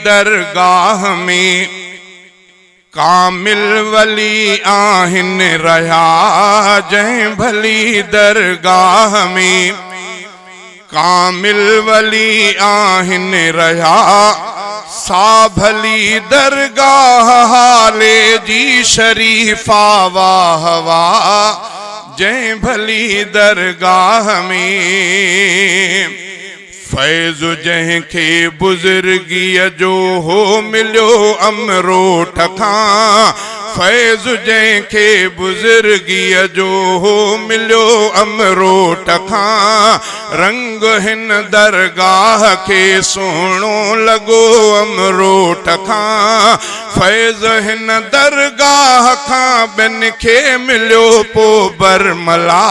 दरगाह में कामिल वली आहिन रहा जंहिं भली दरगाह में कामिल वली आहिन रहा सा भली दरगाह हाले जी शरीफा वाह वाह जंहिं भली दरगाह में फैज़ जंहिंखे बुज़ुर्गीअ जो हो मिलियो अमरोठ खां फैज़ जंहिंखे बुज़ुर्गीअ जो हो मिलियो अमरोठ खां रंग हिन दरगाह खे सुहिणो लॻो अमरोठ खां फैज़ हिन दरगाह खां ॿियनि खे मिलियो पोइ बरमला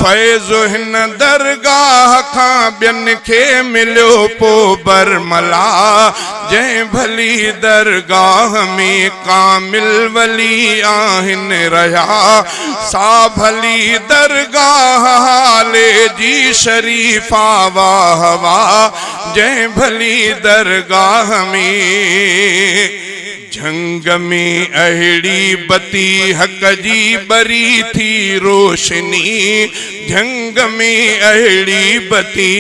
फैज़ हिन दरगाह खां ॿियनि खे मिलियो पोइ बरमला जंहिं भली दरगाह में कामिल वली आहिन रहा सा भली दरगाह हाले जी शरीफा वाह वाह जंहिं भली दरगाह में झंग में अहिड़ी बती हक जी बरी थी रोशनी झंग में अहिड़ी बती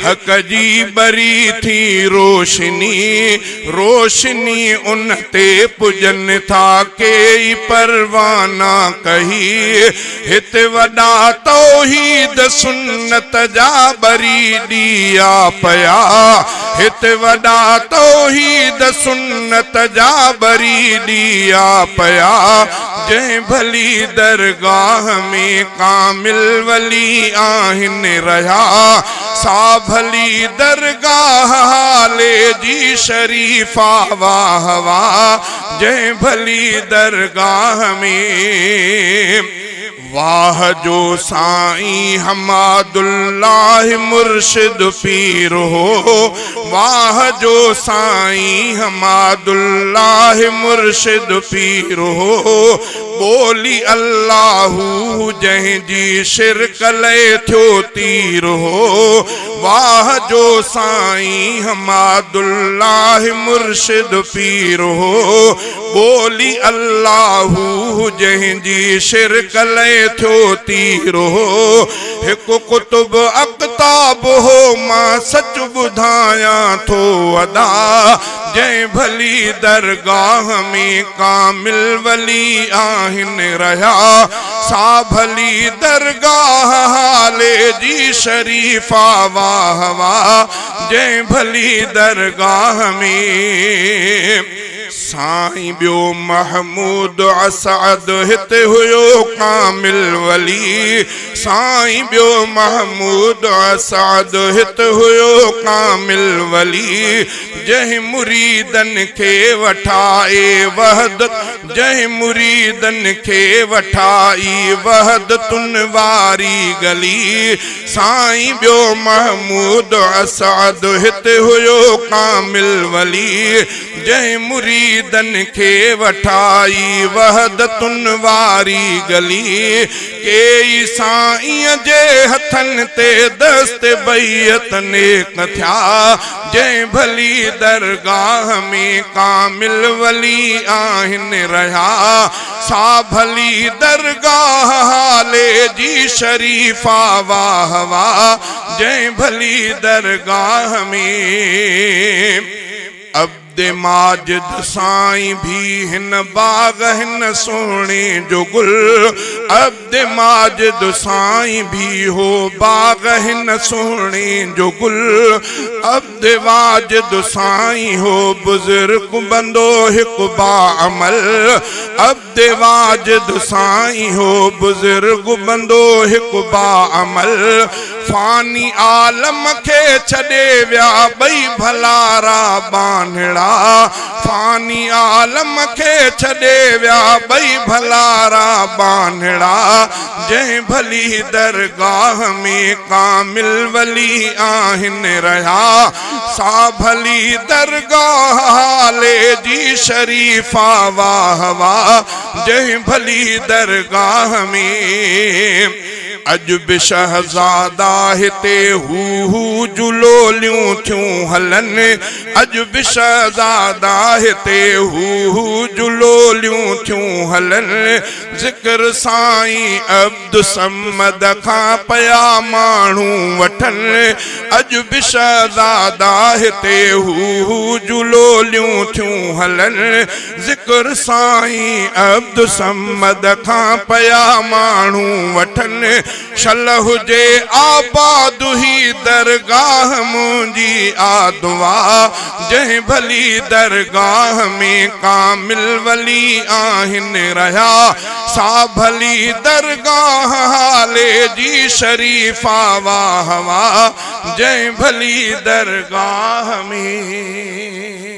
हक जी बरी थी रोशनी रोशनी उन ते पुजन था के परवाना कही हित वॾा तौहीद सुन्नत जा बरी दिया पया हित वॾा तौहीद सुन्नत जा बरी दिया पया जंहिं भली दरगाह में कामिल वली आहिन रहा सा भली दरगाह हाले जी शरीफा वाह वाह जंहिं भली दरगाह में वाह जो साईं हमादुल्लाह मुर्शिद पीर हो वाह जो साईं हमादुल्लाह मुर्शिद पीर हो बोली अल्लाहू जंहिं जी शिरक ले थियो तीर हो वाह जो साईं हमादुल्लाह मुर्शिद पीर हो बोली अल्लाहू जंहिं जी शिरक ले थियो तीर हो हिक कुतुब अक़ताब हो मां सच बुधाया थो अदा जंहिं भली दरगाह में कामिल वली आहिन रहा सा भली दरगाह हाले जी शरीफा वाह वाह जंहिं भली दरगाह में साईं बियो महमूद असद हिते हुयो कामिल वली साईं बियो महमूद असद हिते हुयो कामिल वली जंहिं मुरीदन खे वठाए वहदत जंहिं मुरीदन खे वठाई वहदतुन वारी गली साईं बियो महमूद असद हिते हुयो कामिल वली जंहिं मुरीदन खे वठाई वहदतुन वारी गली के साईं जे हथन ते दस्त बैयत नेक थिया जंहिं भली दरगाह में कामिल वली आहिन रहा सा भली दरगाह हाले जी शरीफा वाह वाह जंहिं भली दरगाह में अब्दे माजिद साईं भी हिन बाग हिन सोने जो गुल अब्दे माजिद साईं भी हो बाग हिन सोने जो गुल अब्दे वाजिद साईं हो बुजुर्ग बंदो हिक बाअमल अब्दे वाजिद साईं हो बुजुर्ग बंदो हिक बाअमल फानी आलम के छड़े व्या बई भलारा बानड़ा फानी आलम के छड़े व्या बई भलारा बानड़ा जंहिं भली दरगाह में कामिल वली आहिन रहा सा भली दरगाह हाले जी शरीफा वाह वाह जंहिं भली दरगाह में अज भी शहजादा हिते हू जुलोलियूं थियूं हलन। अज भी शहजादा हिते हू जुलोलियूं थियूं हलन। जिक्र साईं अब्दु समद खां पया माण्हू वठन। अज भी शहजादा हिते हू जुलोलियूं थियूं हलन। जिक्र साईं अब्दु समद खां पया माण्हू वठन। शल हुजे आबाद ही दरगाह मुंहिंजी आ दुआ। जंहिं भली दरगाह में कामिल वली आहिनि रहिया। सा भली दरगाह हाले जी शरीफा वाह वाह। जंहिं भली दरगाह में